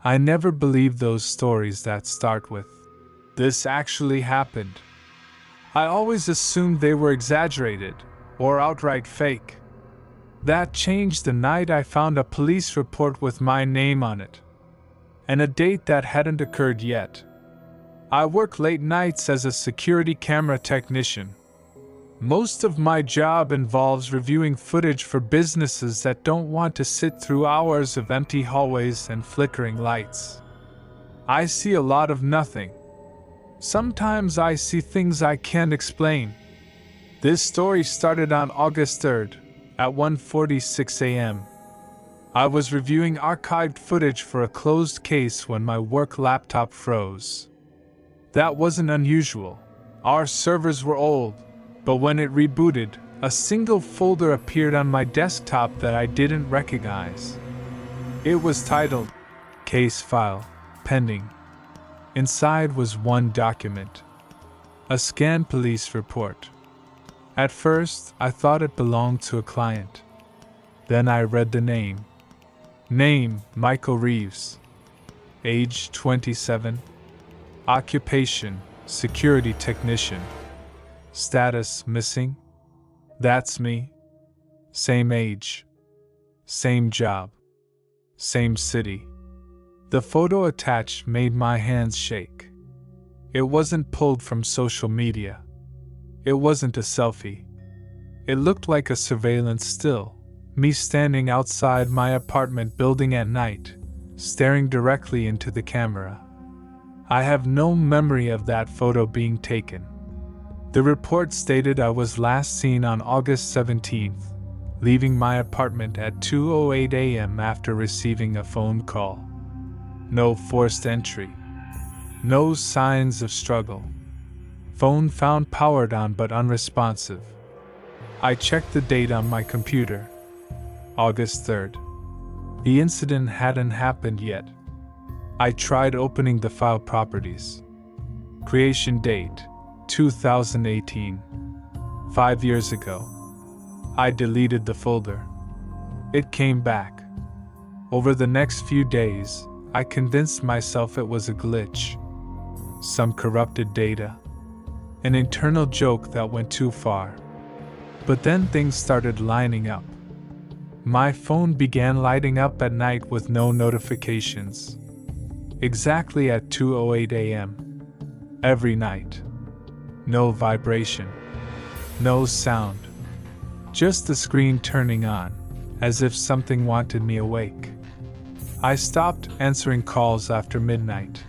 I never believe those stories that start with, "This actually happened." I always assumed they were exaggerated or outright fake. That changed the night I found a police report with my name on it, and a date that hadn't occurred yet. I work late nights as a security camera technician. Most of my job involves reviewing footage for businesses that don't want to sit through hours of empty hallways and flickering lights. I see a lot of nothing. Sometimes I see things I can't explain. This story started on August 3rd, at 1:46 a.m. I was reviewing archived footage for a closed case when my work laptop froze. That wasn't unusual. Our servers were old, but when it rebooted, a single folder appeared on my desktop that I didn't recognize. It was titled, "Case File, Pending." Inside was one document, a scanned police report. At first, I thought it belonged to a client. Then I read the name. Michael Reeves. Age 27. Occupation, security technician. Status missing. That's me. Same age. Same job. Same city. The photo attached made my hands shake. It wasn't pulled from social media. It wasn't a selfie. It looked like a surveillance still, me standing outside my apartment building at night, staring directly into the camera. I have no memory of that photo being taken. The report stated I was last seen on August 17th, leaving my apartment at 2:08 a.m. after receiving a phone call. No forced entry. No signs of struggle. Phone found powered on but unresponsive. I checked the date on my computer. August 3rd. The incident hadn't happened yet. I tried opening the file properties. Creation date, 2018. 5 years ago. I deleted the folder. It came back. Over the next few days, I convinced myself it was a glitch. Some corrupted data. An internal joke that went too far. But then things started lining up. My phone began lighting up at night with no notifications. Exactly at 2:08 a.m. Every night. No vibration. No sound. Just the screen turning on, as if something wanted me awake. I stopped answering calls after midnight.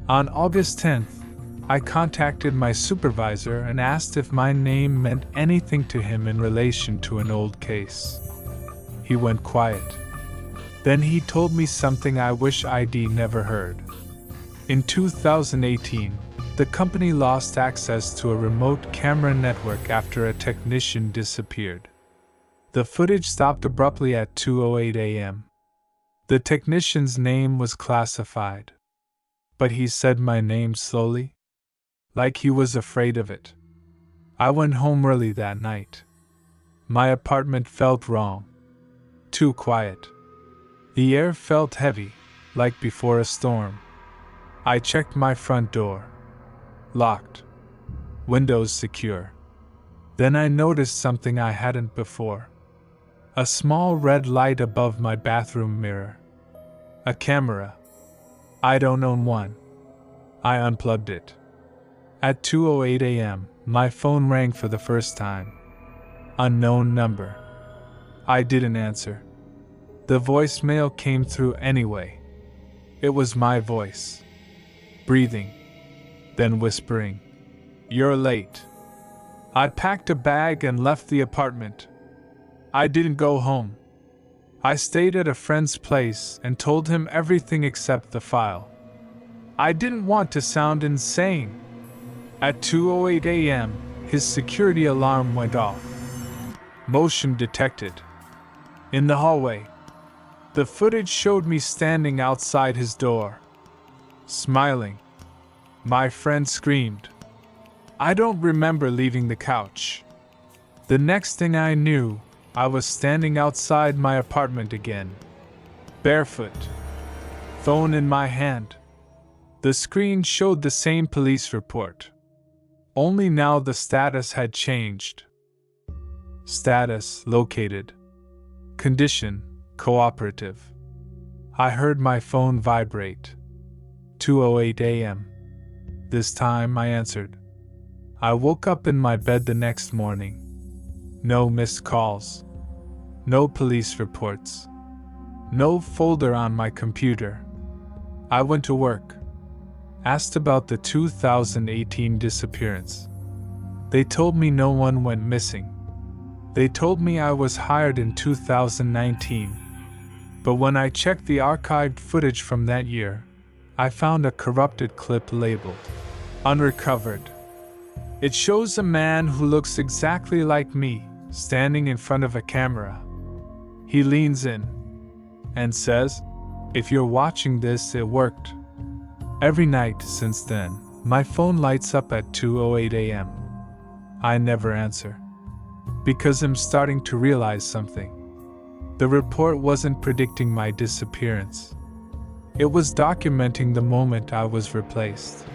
On August 10th, I contacted my supervisor and asked if my name meant anything to him in relation to an old case. He went quiet. Then he told me something I wish I'd never heard. In 2018, the company lost access to a remote camera network after a technician disappeared. The footage stopped abruptly at 2:08 a.m. The technician's name was classified. But he said my name slowly, like he was afraid of it. I went home early that night. My apartment felt wrong. Too quiet. The air felt heavy, like before a storm. I checked my front door. Locked. Windows secure. Then I noticed something I hadn't before. A small red light above my bathroom mirror. A camera. I don't own one. I unplugged it. At 2:08 a.m., my phone rang for the first time. Unknown number. I didn't answer. The voicemail came through anyway. It was my voice. Breathing. Then whispering. "You're late." I packed a bag and left the apartment. I didn't go home. I stayed at a friend's place and told him everything except the file. I didn't want to sound insane. At 2:08 a.m., his security alarm went off. Motion detected. In the hallway. The footage showed me standing outside his door. Smiling. My friend screamed. I don't remember leaving the couch. The next thing I knew, I was standing outside my apartment again. Barefoot. phone in my hand. The screen showed the same police report. Only now the status had changed. Status located. Condition cooperative. I heard my phone vibrate. 2:08 a.m. This time I answered. I woke up in my bed the next morning. No missed calls. No police reports. No folder on my computer. I went to work. Asked about the 2018 disappearance. They told me no one went missing. They told me I was hired in 2019. But when I checked the archived footage from that year, I found a corrupted clip labeled Unrecovered. It shows a man who looks exactly like me, standing in front of a camera. He leans in and says, "If you're watching this, it worked." Every night since then, my phone lights up at 2:08 a.m. I never answer. Because I'm starting to realize something. The report wasn't predicting my disappearance. It was documenting the moment I was replaced.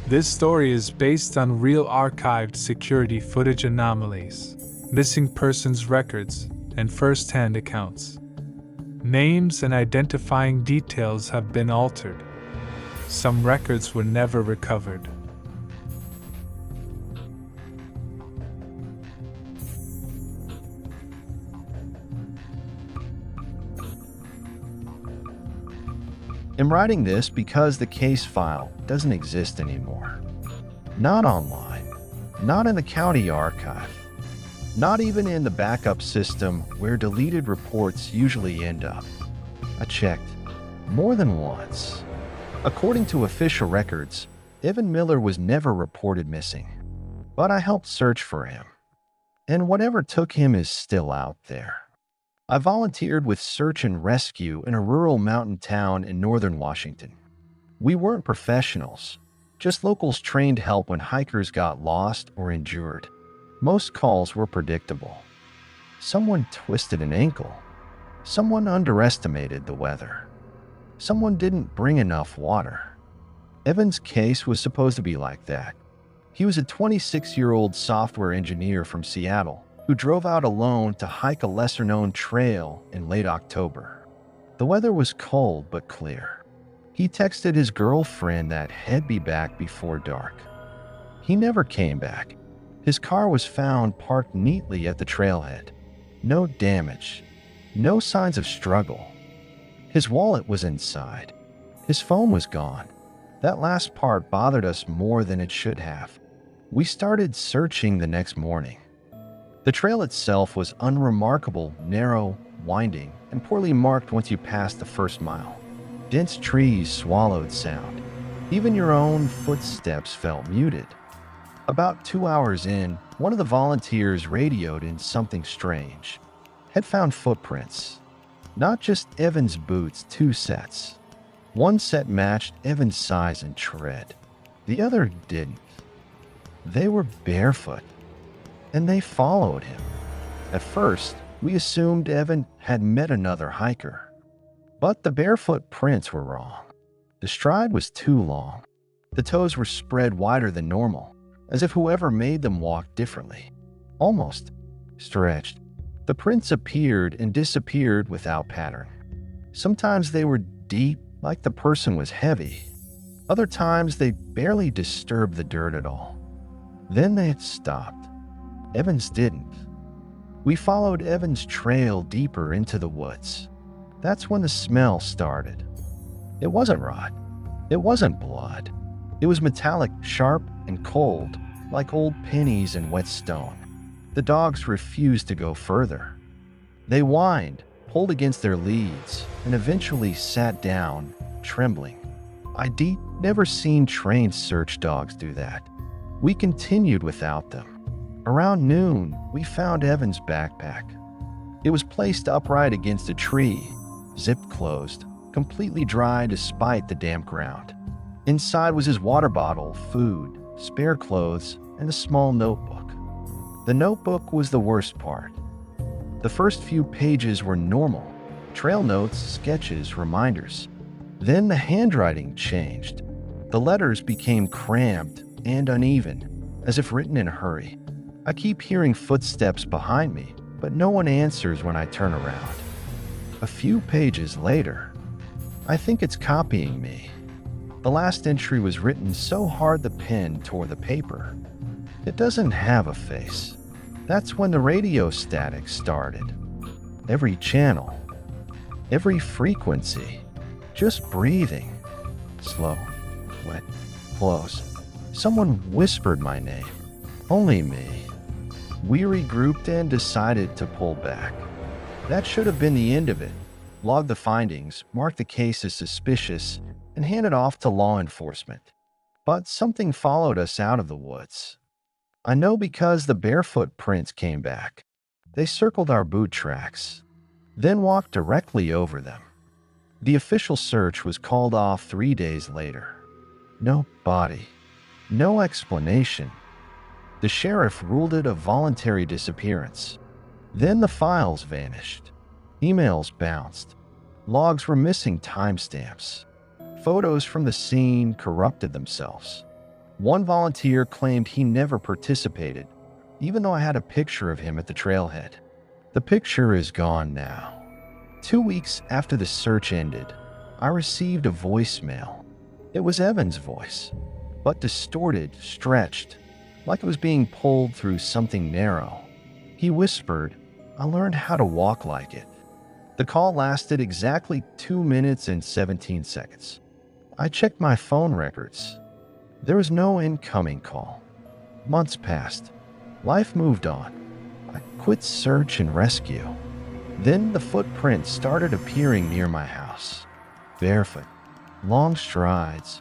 This story is based on real archived security footage anomalies, missing persons records, and first-hand accounts. Names and identifying details have been altered. Some records were never recovered. I'm writing this because the case file doesn't exist anymore. Not online, not in the county archive, not even in the backup system where deleted reports usually end up. I checked more than once. According to official records, Evan Miller was never reported missing, but I helped search for him, and whatever took him is still out there. I volunteered with search and rescue in a rural mountain town in northern Washington. We weren't professionals, just locals trained to help when hikers got lost or injured. Most calls were predictable. Someone twisted an ankle. Someone underestimated the weather. Someone didn't bring enough water. Evan's case was supposed to be like that. He was a 26-year-old software engineer from Seattle who drove out alone to hike a lesser-known trail in late October. The weather was cold but clear. He texted his girlfriend that he'd be back before dark. He never came back. His car was found parked neatly at the trailhead. No damage. No signs of struggle. His wallet was inside. His phone was gone. That last part bothered us more than it should have. We started searching the next morning. The trail itself was unremarkable, narrow, winding, and poorly marked once you passed the first mile. Dense trees swallowed sound. Even your own footsteps felt muted. About 2 hours in, one of the volunteers radioed in something strange. Had found footprints. Not just Evan's boots, 2 sets. One set matched Evan's size and tread. The other didn't. They were barefoot. And they followed him. At first, we assumed Evan had met another hiker. But the barefoot prints were wrong. The stride was too long. The toes were spread wider than normal, as if whoever made them walked differently. Almost stretched. The prints appeared and disappeared without pattern. Sometimes they were deep, like the person was heavy. Other times they barely disturbed the dirt at all. Then they had stopped. Evan's didn't. We followed Evan's trail deeper into the woods. That's when the smell started. It wasn't rot. It wasn't blood. It was metallic, sharp, and cold, like old pennies and wet stone. The dogs refused to go further. They whined, pulled against their leads, and eventually sat down, trembling. I'd never seen trained search dogs do that. We continued without them. Around noon, we found Evan's backpack. It was placed upright against a tree, zipped closed, completely dry despite the damp ground. Inside was his water bottle, food, spare clothes, and a small notebook. The notebook was the worst part. The first few pages were normal. Trail notes, sketches, reminders. Then the handwriting changed. The letters became cramped and uneven, as if written in a hurry. I keep hearing footsteps behind me, but no one answers when I turn around. A few pages later, I think it's copying me. The last entry was written so hard the pen tore the paper. It doesn't have a face. That's when the radio static started. Every channel, every frequency, just breathing. Slow, wet, close. Someone whispered my name. Only me. We regrouped and decided to pull back. That should have been the end of it. Log the findings, mark the case as suspicious, and hand it off to law enforcement. But something followed us out of the woods. I know because the barefoot prints came back. They circled our boot tracks, then walked directly over them. The official search was called off 3 days later. No body, no explanation. The sheriff ruled it a voluntary disappearance. Then the files vanished. Emails bounced. Logs were missing timestamps. Photos from the scene corrupted themselves. One volunteer claimed he never participated, even though I had a picture of him at the trailhead. The picture is gone now. 2 weeks after the search ended, I received a voicemail. It was Evan's voice, but distorted, stretched, like it was being pulled through something narrow. He whispered, "I learned how to walk like it." The call lasted exactly 2 minutes and 17 seconds. I checked my phone records. There was no incoming call. Months passed. Life moved on. I quit search and rescue. Then the footprints started appearing near my house. Barefoot, long strides,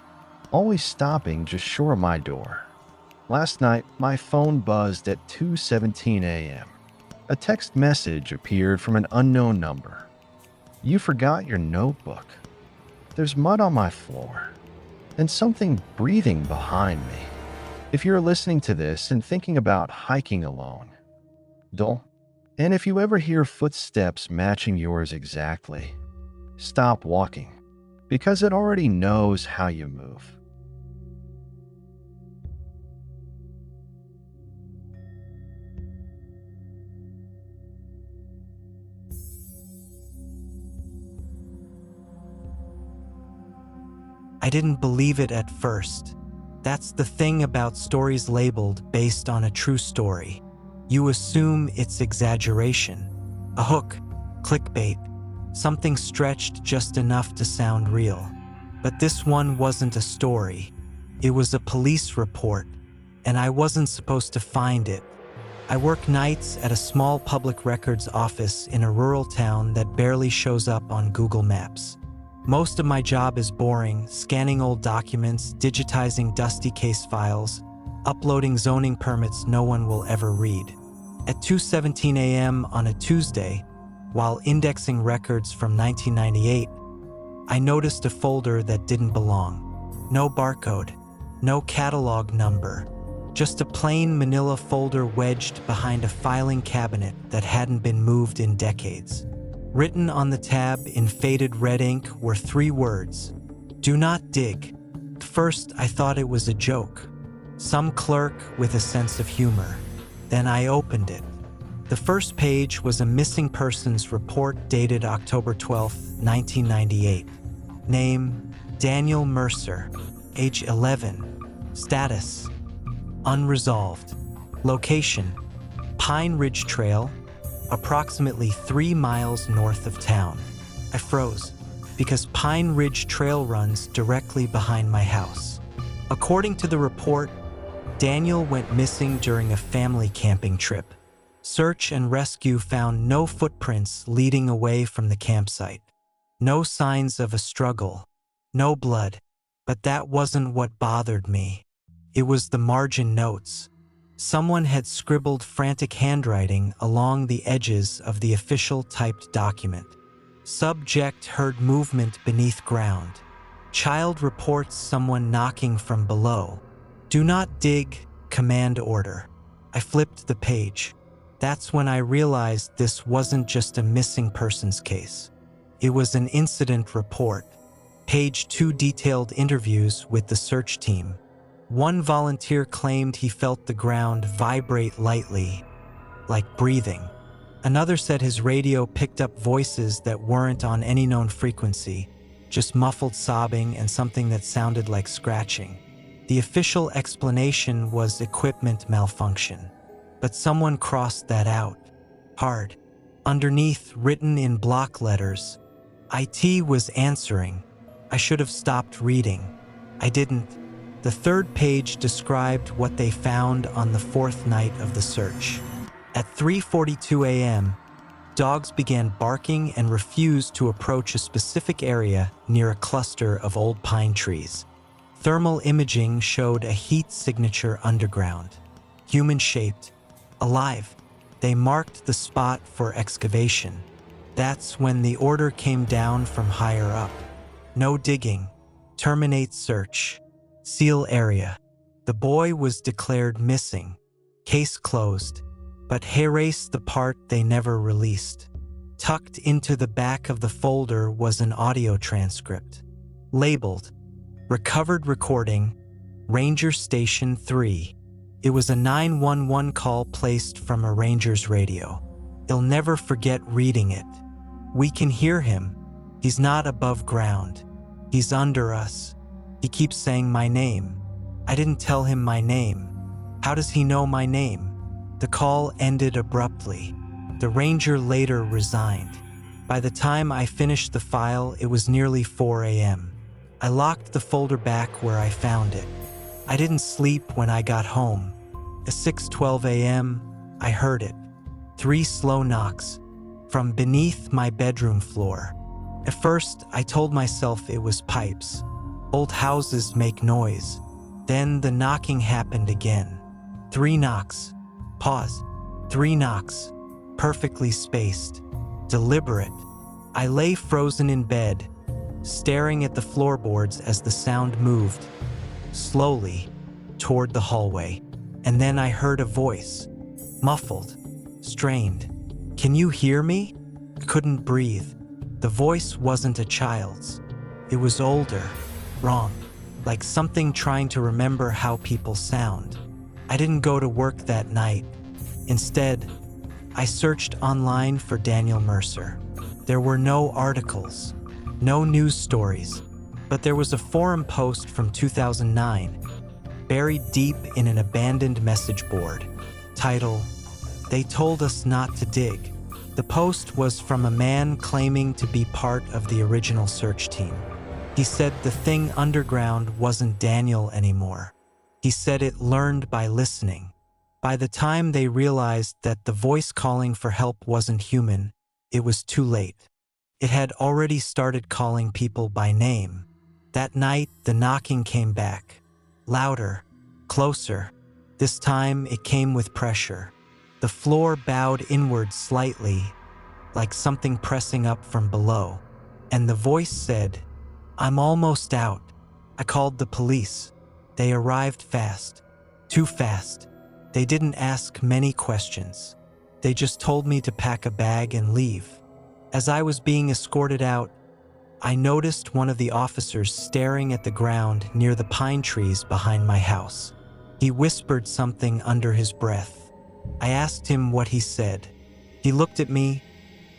always stopping just short of my door. Last night, my phone buzzed at 2:17 a.m. A text message appeared from an unknown number. "You forgot your notebook." There's mud on my floor, and something breathing behind me. If you're listening to this and thinking about hiking alone, don't. And if you ever hear footsteps matching yours exactly, stop walking, because it already knows how you move. I didn't believe it at first. That's the thing about stories labeled based on a true story. You assume it's exaggeration, a hook, clickbait, something stretched just enough to sound real. But this one wasn't a story. It was a police report, and I wasn't supposed to find it. I work nights at a small public records office in a rural town that barely shows up on Google Maps. Most of my job is boring, scanning old documents, digitizing dusty case files, uploading zoning permits no one will ever read. At 2:17 a.m. on a Tuesday, while indexing records from 1998, I noticed a folder that didn't belong. No barcode, no catalog number, just a plain manila folder wedged behind a filing cabinet that hadn't been moved in decades. Written on the tab in faded red ink were 3 words: "Do not dig." At first, I thought it was a joke, some clerk with a sense of humor. Then I opened it. The first page was a missing persons report dated October 12, 1998. Name: Daniel Mercer, age 11. Status: unresolved. Location: Pine Ridge Trail, approximately 3 miles north of town. I froze because Pine Ridge Trail runs directly behind my house. According to the report, Daniel went missing during a family camping trip. Search and rescue found no footprints leading away from the campsite. No signs of a struggle, no blood. But that wasn't what bothered me. It was the margin notes. Someone had scribbled frantic handwriting along the edges of the official typed document. Subject: heard movement beneath ground. Child reports someone knocking from below. Do not dig, command order. I flipped the page. That's when I realized this wasn't just a missing persons case. It was an incident report. Page 2 detailed interviews with the search team. One volunteer claimed he felt the ground vibrate lightly, like breathing. Another said his radio picked up voices that weren't on any known frequency, just muffled sobbing and something that sounded like scratching. The official explanation was equipment malfunction, but someone crossed that out hard. Underneath, written in block letters, IT was answering. I should have stopped reading. I didn't. The third page described what they found on the fourth night of the search. At 3:42 a.m., dogs began barking and refused to approach a specific area near a cluster of old pine trees. Thermal imaging showed a heat signature underground, human-shaped, alive. They marked the spot for excavation. That's when the order came down from higher up. No digging. Terminate search. Seal area. The boy was declared missing. Case closed. But erase the part they never released. Tucked into the back of the folder was an audio transcript. Labeled, Recovered Recording, Ranger Station 3. It was a 911 call placed from a ranger's radio. He'll never forget reading it. We can hear him. He's not above ground. He's under us. He keeps saying my name. I didn't tell him my name. How does he know my name? The call ended abruptly. The ranger later resigned. By the time I finished the file, it was nearly 4 a.m. I locked the folder back where I found it. I didn't sleep when I got home. At 6:12 a.m., I heard it. 3 slow knocks from beneath my bedroom floor. At first, I told myself it was pipes. Old houses make noise. Then the knocking happened again. 3 knocks. Pause. 3 knocks. Perfectly spaced. Deliberate. I lay frozen in bed, staring at the floorboards as the sound moved, slowly, toward the hallway. And then I heard a voice. Muffled. Strained. Can you hear me? I couldn't breathe. The voice wasn't a child's. It was older. Wrong. Like something trying to remember how people sound. I didn't go to work that night. Instead, I searched online for Daniel Mercer. There were no articles, no news stories, but there was a forum post from 2009, buried deep in an abandoned message board. Title, They Told Us Not to Dig. The post was from a man claiming to be part of the original search team. He said the thing underground wasn't Daniel anymore. He said it learned by listening. By the time they realized that the voice calling for help wasn't human, it was too late. It had already started calling people by name. That night, the knocking came back. Louder, closer. This time, it came with pressure. The floor bowed inward slightly, like something pressing up from below. And the voice said, I'm almost out. I called the police. They arrived fast. Too fast. They didn't ask many questions. They just told me to pack a bag and leave. As I was being escorted out, I noticed one of the officers staring at the ground near the pine trees behind my house. He whispered something under his breath. I asked him what he said. He looked at me,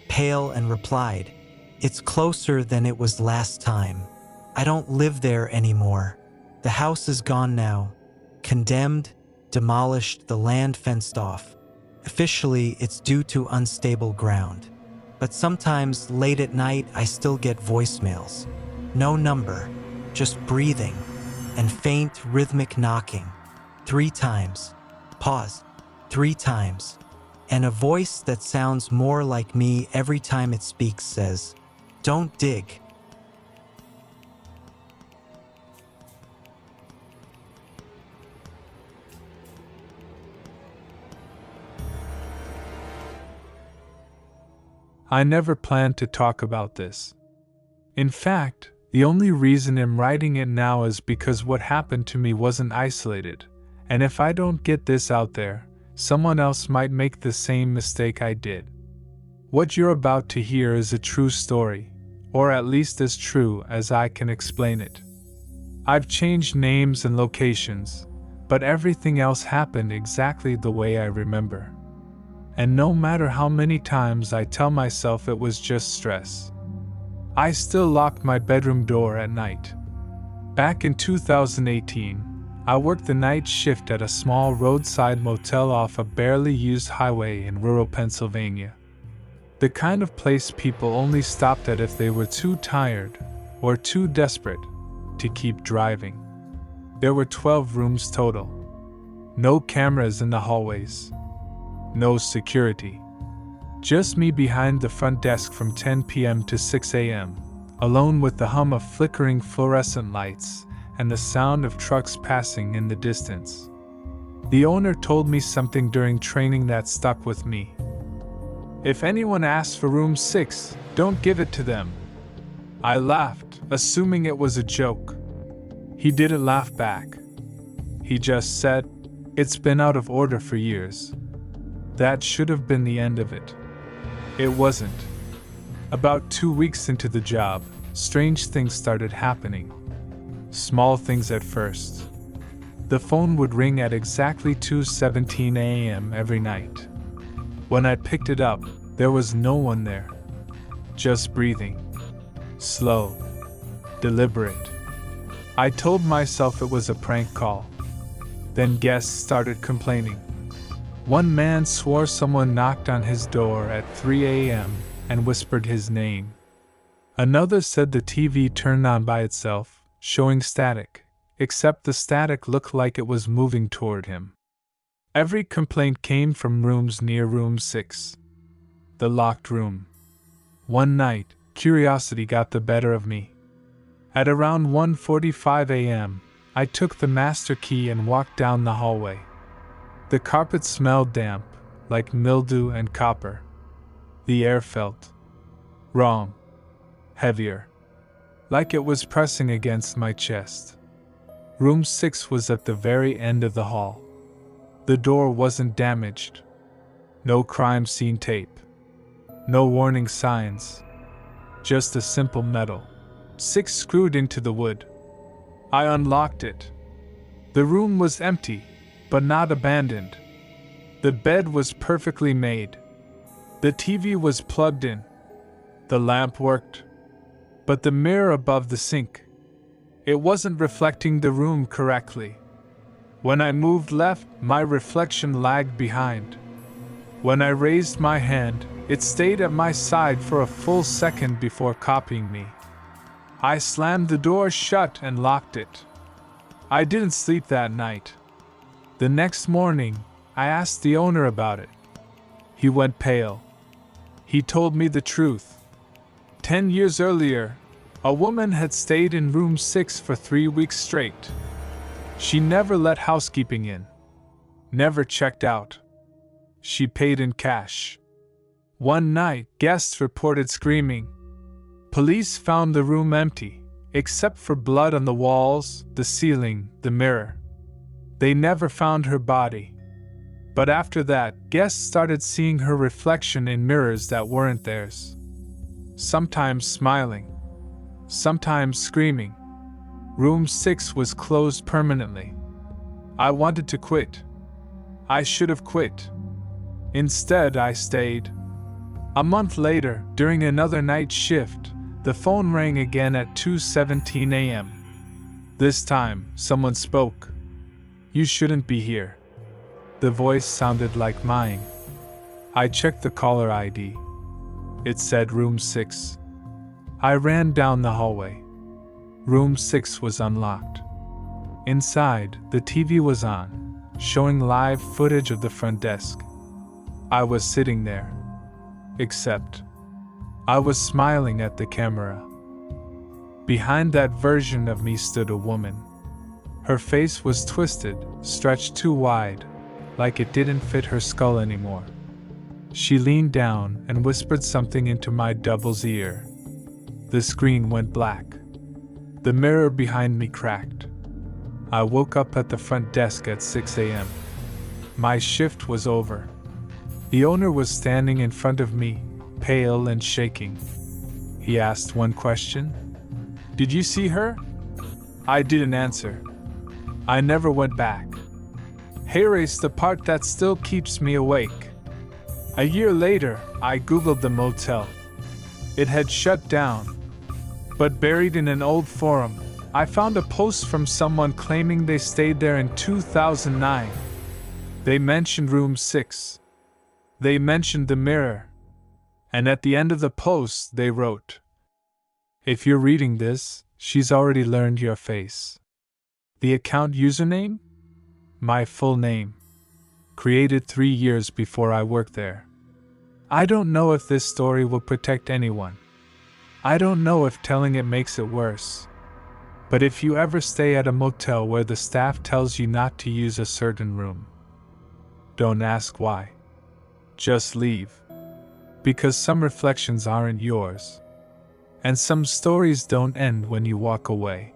pale, and replied, It's closer than it was last time. I don't live there anymore. The house is gone now. Condemned, demolished, the land fenced off. Officially, it's due to unstable ground. But sometimes, late at night, I still get voicemails. No number, just breathing, and faint, rhythmic knocking. 3 times. Pause. 3 times. And a voice that sounds more like me every time it speaks says, Don't dig. I never planned to talk about this. In fact, the only reason I'm writing it now is because what happened to me wasn't isolated, and if I don't get this out there, someone else might make the same mistake I did. What you're about to hear is a true story, or at least as true as I can explain it. I've changed names and locations, but everything else happened exactly the way I remember. And no matter how many times I tell myself it was just stress, I still lock my bedroom door at night. Back in 2018, I worked the night shift at a small roadside motel off a barely used highway in rural Pennsylvania. The kind of place people only stopped at if they were too tired or too desperate to keep driving. There were 12 rooms total. No cameras in the hallways. No security. Just me behind the front desk from 10 p.m. to 6 a.m., alone with the hum of flickering fluorescent lights and the sound of trucks passing in the distance. The owner told me something during training that stuck with me. If anyone asks for room 6, don't give it to them. I laughed, assuming it was a joke. He didn't laugh back. He just said, "It's been out of order for years." That should have been the end of it. It wasn't. About 2 weeks into the job, strange things started happening. Small things at first. The phone would ring at exactly 2:17 a.m. every night. When I picked it up, there was no one there. Just breathing. Slow. Deliberate. I told myself it was a prank call. Then guests started complaining. One man swore someone knocked on his door at 3 a.m. and whispered his name. Another said the TV turned on by itself, showing static, except the static looked like it was moving toward him. Every complaint came from rooms near room 6. The locked room. One night, curiosity got the better of me. At around 1:45 a.m., I took the master key and walked down the hallway. The carpet smelled damp, like mildew and copper. The air felt wrong, heavier, like it was pressing against my chest. Room 6 was at the very end of the hall. The door wasn't damaged. No crime scene tape. No warning signs. Just a simple metal 6 screwed into the wood. I unlocked it. The room was empty, but not abandoned. The bed was perfectly made. The TV was plugged in. The lamp worked. But the mirror above the sink, it wasn't reflecting the room correctly. When I moved left, my reflection lagged behind. When I raised my hand, it stayed at my side for a full second before copying me. I slammed the door shut and locked it. I didn't sleep that night. The next morning, I asked the owner about it. He went pale. He told me the truth. 10 years earlier, a woman had stayed in room 6 for 3 weeks straight. She never let housekeeping in. Never checked out. She paid in cash. One night, guests reported screaming. Police found the room empty, except for blood on the walls, the ceiling, the mirror. They never found her body. But after that, guests started seeing her reflection in mirrors that weren't theirs. Sometimes smiling. Sometimes screaming. Room 6 was closed permanently. I wanted to quit. I should have quit. Instead, I stayed. A month later, during another night shift, the phone rang again at 2:17 a.m. This time, someone spoke. "You shouldn't be here." The voice sounded like mine. I checked the caller ID. It said room 6. I ran down the hallway. Room 6 was unlocked. Inside, the TV was on, showing live footage of the front desk. I was sitting there. Except, I was smiling at the camera. Behind that version of me stood a woman. Her face was twisted, stretched too wide, like it didn't fit her skull anymore. She leaned down and whispered something into my double's ear. The screen went black. The mirror behind me cracked. I woke up at the front desk at 6 a.m. My shift was over. The owner was standing in front of me, pale and shaking. He asked one question. Did you see her? I didn't answer. I never went back. Here's the part that still keeps me awake. A year later, I googled the motel. It had shut down. But buried in an old forum, I found a post from someone claiming they stayed there in 2009. They mentioned room 6. They mentioned the mirror. And at the end of the post, they wrote, "If you're reading this, she's already learned your face." The account username? My full name. Created 3 years before I worked there. I don't know if this story will protect anyone. I don't know if telling it makes it worse. But if you ever stay at a motel where the staff tells you not to use a certain room, don't ask why. Just leave. Because some reflections aren't yours. And some stories don't end when you walk away.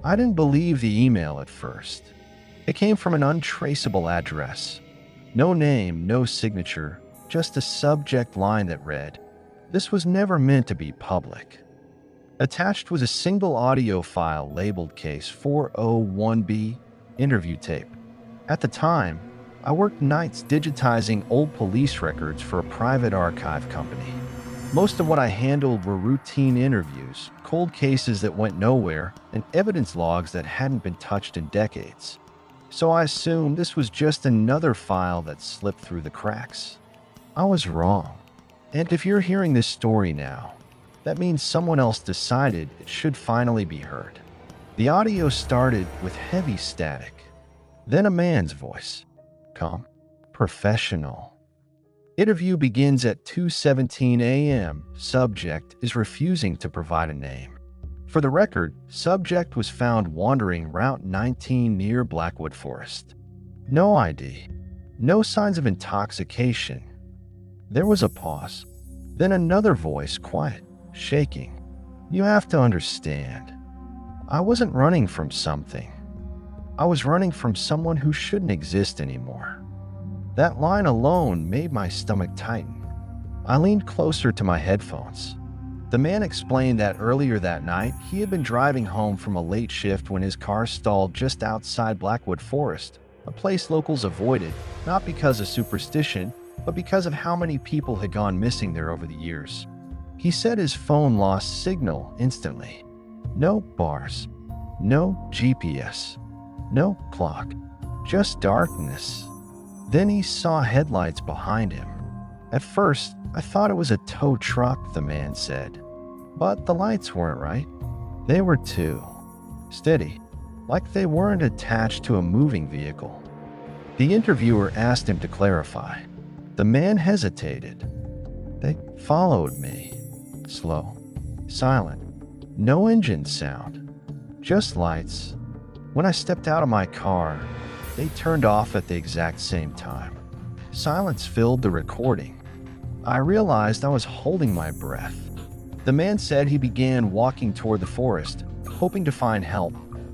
I didn't believe the email at first. It came from an untraceable address. No name, no signature, just a subject line that read, "This was never meant to be public." Attached was a single audio file labeled Case 401B interview tape. At the time, I worked nights digitizing old police records for a private archive company. Most of what I handled were routine interviews, cold cases that went nowhere, and evidence logs that hadn't been touched in decades. So I assumed this was just another file that slipped through the cracks. I was wrong. And if you're hearing this story now, that means someone else decided it should finally be heard. The audio started with heavy static. Then a man's voice. Calm. Professional. Interview begins at 2:17 a.m. Subject is refusing to provide a name. For the record, subject was found wandering Route 19 near Blackwood Forest. No ID. No signs of intoxication. There was a pause. Then another voice, quiet, shaking. You have to understand. I wasn't running from something. I was running from someone who shouldn't exist anymore. That line alone made my stomach tighten. I leaned closer to my headphones. The man explained that earlier that night, he had been driving home from a late shift when his car stalled just outside Blackwood Forest, a place locals avoided, not because of superstition, but because of how many people had gone missing there over the years. He said his phone lost signal instantly. No bars, no GPS, no clock, just darkness. Then he saw headlights behind him. At first, I thought it was a tow truck, the man said. But the lights weren't right. They were too steady, like they weren't attached to a moving vehicle. The interviewer asked him to clarify. The man hesitated. They followed me. Slow, silent, no engine sound, just lights. When I stepped out of my car, they turned off at the exact same time. Silence filled the recording. I realized I was holding my breath. The man said he began walking toward the forest, hoping to find help,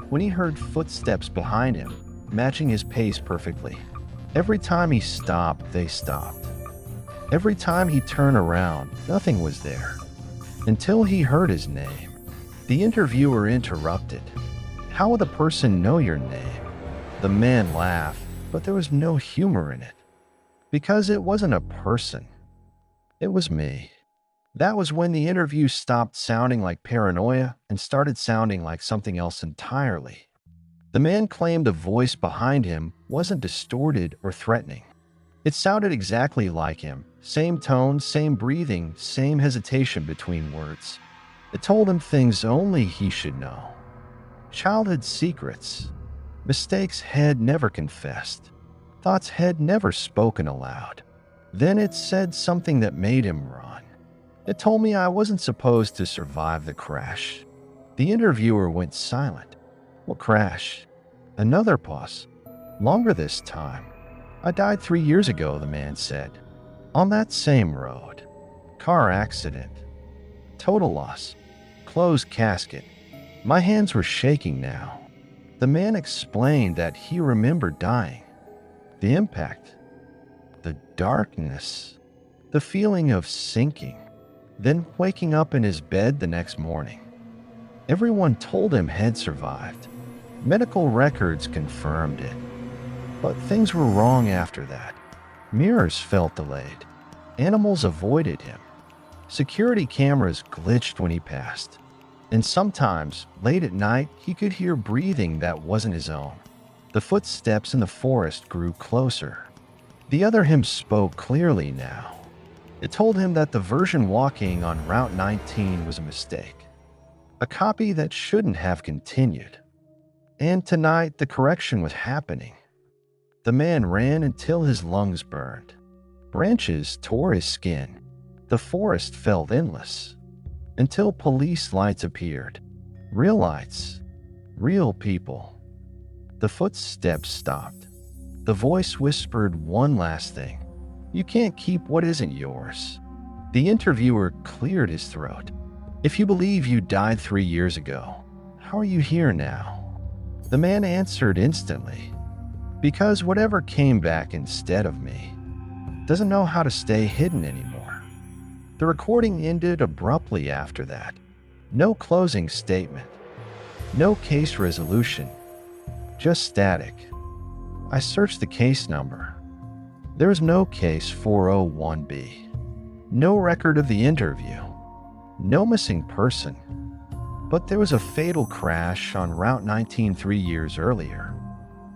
when he heard footsteps behind him, matching his pace perfectly. Every time he stopped, they stopped. Every time he turned around, nothing was there. Until he heard his name. The interviewer interrupted. How would a person know your name? The man laughed, but there was no humor in it. Because it wasn't a person. It was me. That was when the interview stopped sounding like paranoia and started sounding like something else entirely. The man claimed the voice behind him wasn't distorted or threatening. It sounded exactly like him. Same tone, same breathing, same hesitation between words. It told him things only he should know. Childhood secrets. Mistakes head never confessed. Thoughts head never spoken aloud. Then it said something that made him run. It told me I wasn't supposed to survive the crash. The interviewer went silent. What crash? Another pause. Longer this time. I died 3 years ago, the man said. On that same road. Car accident. Total loss. Closed casket. My hands were shaking now. The man explained that he remembered dying. The impact, the darkness, the feeling of sinking, then waking up in his bed the next morning. Everyone told him had survived. Medical records confirmed it. But things were wrong after that. Mirrors felt delayed. Animals avoided him. Security cameras glitched when he passed. And sometimes, late at night, he could hear breathing that wasn't his own. The footsteps in the forest grew closer. The other him spoke clearly now. It told him that the version walking on Route 19 was a mistake. A copy that shouldn't have continued. And tonight, the correction was happening. The man ran until his lungs burned. Branches tore his skin. The forest felt endless. Until police lights appeared. Real lights. Real people. The footsteps stopped. The voice whispered one last thing. You can't keep what isn't yours. The interviewer cleared his throat. If you believe you died 3 years ago, how are you here now? The man answered instantly. Because whatever came back instead of me doesn't know how to stay hidden anymore. The recording ended abruptly after that. No closing statement. No case resolution. Just static. I searched the case number. There was no case 401B. No record of the interview. No missing person. But there was a fatal crash on Route 19 3 years earlier.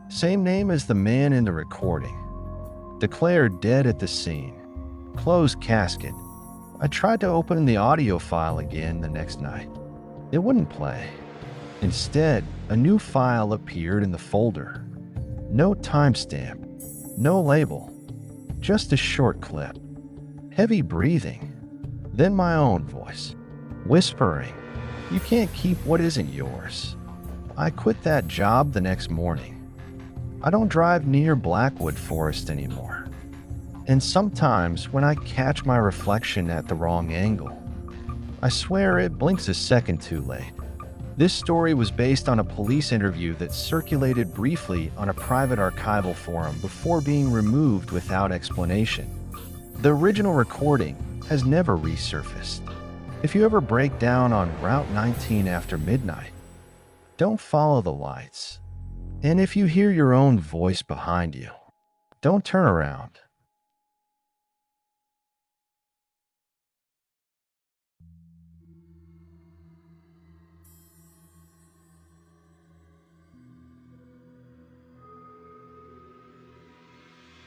Same name as the man in the recording. Declared dead at the scene. Closed casket. I tried to open the audio file again the next night. It wouldn't play. Instead, a new file appeared in the folder. No timestamp. No label. Just a short clip. Heavy breathing. Then my own voice. Whispering. You can't keep what isn't yours. I quit that job the next morning. I don't drive near Blackwood Forest anymore. And sometimes when I catch my reflection at the wrong angle, I swear it blinks a second too late. This story was based on a police interview that circulated briefly on a private archival forum before being removed without explanation. The original recording has never resurfaced. If you ever break down on Route 19 after midnight, don't follow the lights. And if you hear your own voice behind you, don't turn around.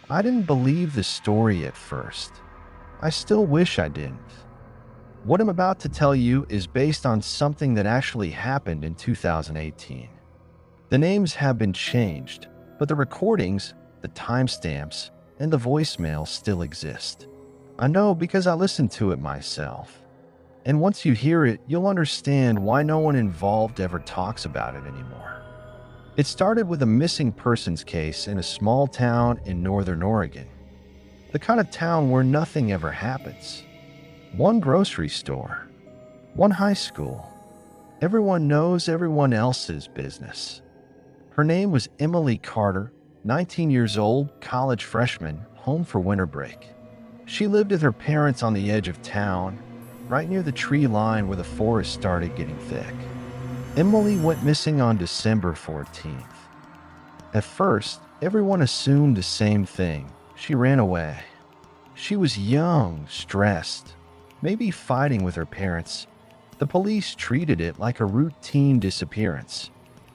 I didn't believe the story at first. I still wish I didn't. What I'm about to tell you is based on something that actually happened in 2018. The names have been changed, but the recordings, the timestamps, and the voicemail still exist. I know because I listened to it myself. And once you hear it, you'll understand why no one involved ever talks about it anymore. It started with a missing persons case in a small town in northern Oregon. The kind of town where nothing ever happens. One grocery store. One high school. Everyone knows everyone else's business. Her name was Emily Carter, 19 years old, college freshman, home for winter break. She lived with her parents on the edge of town, right near the tree line where the forest started getting thick. Emily went missing on December 14th. At first, everyone assumed the same thing. She ran away. She was young, stressed, maybe fighting with her parents. The police treated it like a routine disappearance.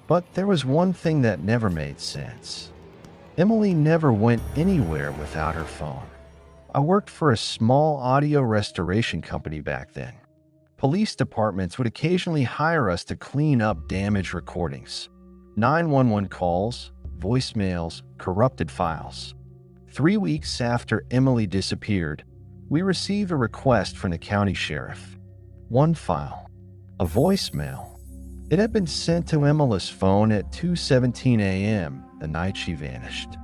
But there was one thing that never made sense. Emily never went anywhere without her phone. I worked for a small audio restoration company back then. Police departments would occasionally hire us to clean up damaged recordings, 911 calls, voicemails, corrupted files. 3 weeks after Emily disappeared, we received a request from the county sheriff. One file, a voicemail. It had been sent to Emily's phone at 2:17 a.m. the night she vanished.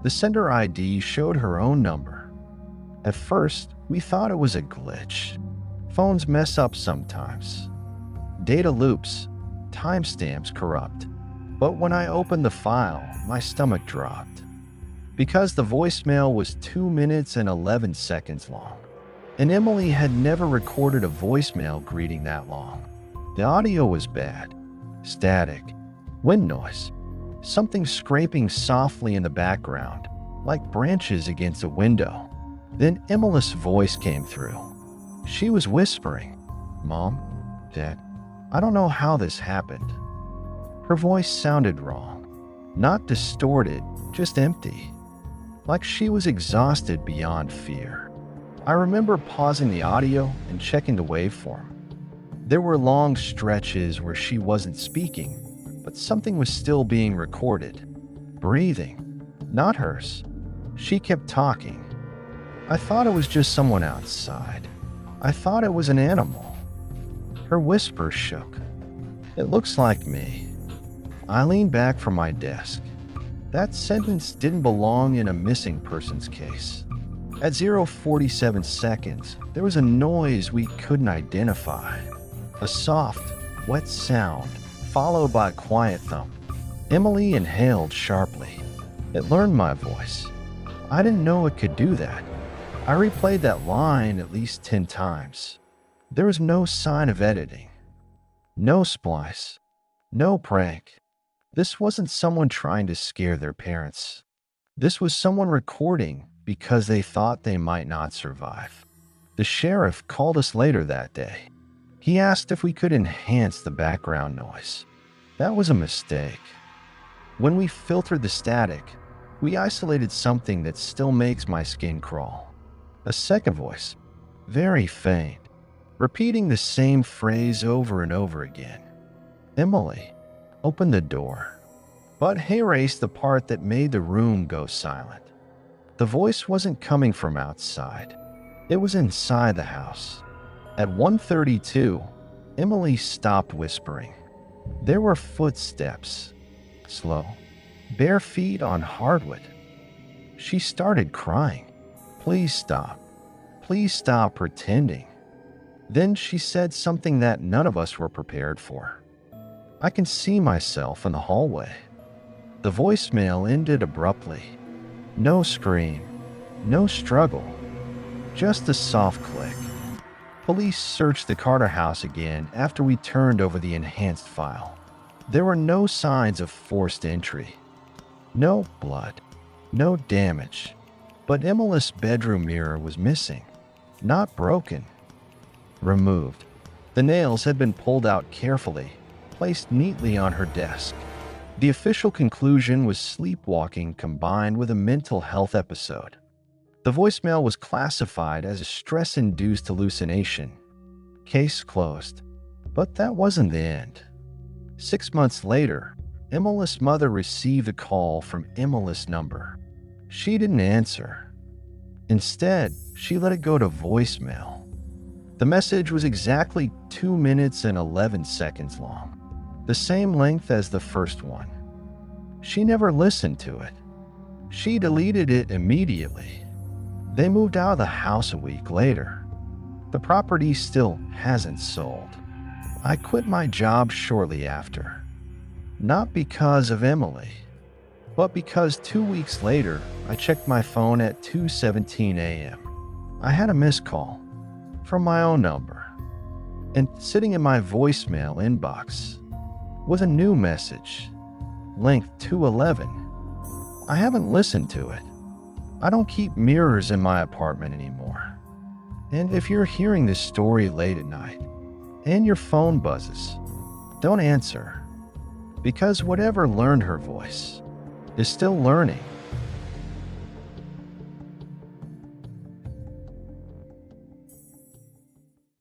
The sender ID showed her own number. At first, we thought it was a glitch. Phones mess up sometimes. Data loops, timestamps corrupt. But when I opened the file, my stomach dropped. Because the voicemail was 2 minutes and 11 seconds long. And Emily had never recorded a voicemail greeting that long. The audio was bad. Static. Wind noise. Something scraping softly in the background, like branches against a window. Then Emily's voice came through. She was whispering, "Mom, Dad, I don't know how this happened." Her voice sounded wrong. Not distorted, just empty. Like she was exhausted beyond fear. I remember pausing the audio and checking the waveform. There were long stretches where she wasn't speaking, but something was still being recorded. Breathing. Not hers. She kept talking. I thought it was just someone outside. I thought it was an animal. Her whisper shook. "It looks like me." I leaned back from my desk. That sentence didn't belong in a missing persons case. At 0:47 seconds, there was a noise we couldn't identify. A soft, wet sound, followed by a quiet thump. Emily inhaled sharply. It learned my voice. I didn't know it could do that. I replayed that line at least 10 times. There was no sign of editing. No splice. No prank. This wasn't someone trying to scare their parents. This was someone recording because they thought they might not survive. The sheriff called us later that day. He asked if we could enhance the background noise. That was a mistake. When we filtered the static, we isolated something that still makes my skin crawl. A second voice, very faint, repeating the same phrase over and over again. Emily, open the door. But he erased the part that made the room go silent. The voice wasn't coming from outside. It was inside the house. At 1:32, Emily stopped whispering. There were footsteps. Slow, bare feet on hardwood. She started crying. "Please stop. Please stop pretending." Then she said something that none of us were prepared for. "I can see myself in the hallway." The voicemail ended abruptly. No scream, no struggle, just a soft click. Police searched the Carter house again after we turned over the enhanced file. There were no signs of forced entry. No blood, no damage. But Emily's bedroom mirror was missing. Not broken. Removed. The nails had been pulled out carefully, placed neatly on her desk. The official conclusion was sleepwalking combined with a mental health episode. The voicemail was classified as a stress-induced hallucination. Case closed. But that wasn't the end. 6 months later, Emily's mother received a call from Emily's number. She didn't answer. Instead, she let it go to voicemail. The message was exactly 2 minutes and 11 seconds long, the same length as the first one. She never listened to it. She deleted it immediately. They moved out of the house a week later. The property still hasn't sold. I quit my job shortly after. Not because of Emily, but because 2 weeks later, I checked my phone at 2:17 a.m. I had a missed call from my own number. And sitting in my voicemail inbox was a new message, length 211. I haven't listened to it. I don't keep mirrors in my apartment anymore. And if you're hearing this story late at night and your phone buzzes, don't answer. Because whatever learned her voice is still learning.